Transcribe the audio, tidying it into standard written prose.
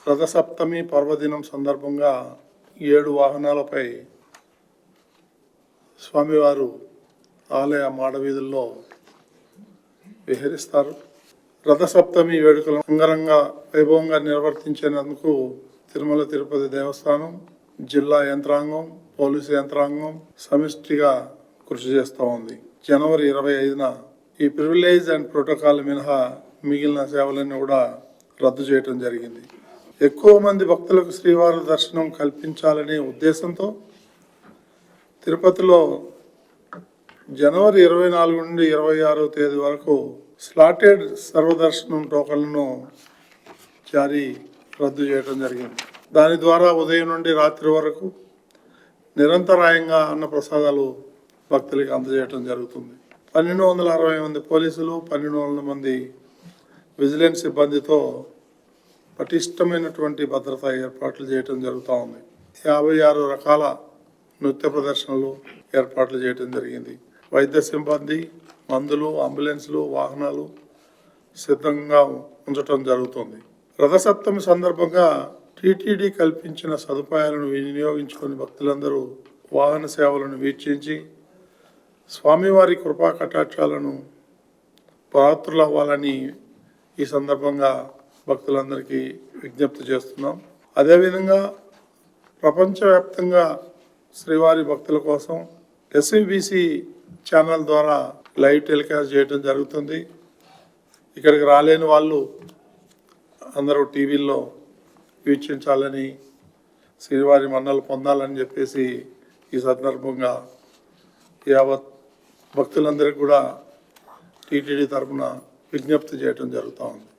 రథసప్తమి పర్వదినం సందర్భంగా 7 వాహనాలపై స్వామివారు ఆలయ మాడవీధుల్లో విహరిస్తారు. రథసప్తమి వేడుకలు అంగరంగ వైభవంగా నిర్వర్తించేందుకు తిరుమల తిరుపతి దేవస్థానం, జిల్లా యంత్రాంగం, పోలీసు యంత్రాంగం సమిష్టిగా కృషి చేస్తూ ఉంది. జనవరి 25న ఈ ప్రివిలేజ్ అండ్ ప్రోటోకాల్ మినహా మిగిలిన సేవలన్నీ కూడా రద్దు చేయడం జరిగింది. ఎక్కువ మంది భక్తులకు శ్రీవారి దర్శనం కల్పించాలనే ఉద్దేశంతో తిరుపతిలో జనవరి 24 నుండి 26వ తేదీ వరకు స్లాటెడ్ సర్వదర్శనం టోకన్లను రద్దు చేయడం జరిగింది. దాని ద్వారా ఉదయం నుండి రాత్రి వరకు నిరంతరాయంగా అన్నప్రసాదాలు భక్తులకు అందజేయడం జరుగుతుంది. 1260 మంది పోలీసులు, 1200 మంది విజిలెన్స్ సిబ్బందితో పటిష్టమైనటువంటి భద్రతా ఏర్పాట్లు చేయడం జరుగుతూ ఉంది. 56 రకాల నృత్య ప్రదర్శనలు ఏర్పాట్లు చేయడం జరిగింది. వైద్య సిబ్బంది, మందులు, అంబులెన్స్లు, వాహనాలు సిద్ధంగా ఉంచడం జరుగుతుంది. రథసప్తమి సందర్భంగా టీటీడీ కల్పించిన సదుపాయాలను వినియోగించుకుని భక్తులందరూ వాహన సేవలను వీక్షించి స్వామివారి కృపా కటాక్షాలను పాత్రులు అవ్వాలని ఈ సందర్భంగా భక్తులందరికీ విజ్ఞప్తి చేస్తున్నాం. అదేవిధంగా ప్రపంచవ్యాప్తంగా శ్రీవారి భక్తుల కోసం ఎస్వీబీసీ ఛానల్ ద్వారా లైవ్ టెలికాస్ట్ చేయడం జరుగుతుంది. ఇక్కడికి రాలేని వాళ్ళు అందరూ టీవీల్లో వీక్షించాలని, శ్రీవారి మన్నలు పొందాలని చెప్పేసి ఈ సందర్భంగా యావత్ భక్తులందరికీ కూడా టీటీడీ తరఫున విజ్ఞప్తి చేయడం జరుగుతూ ఉంది.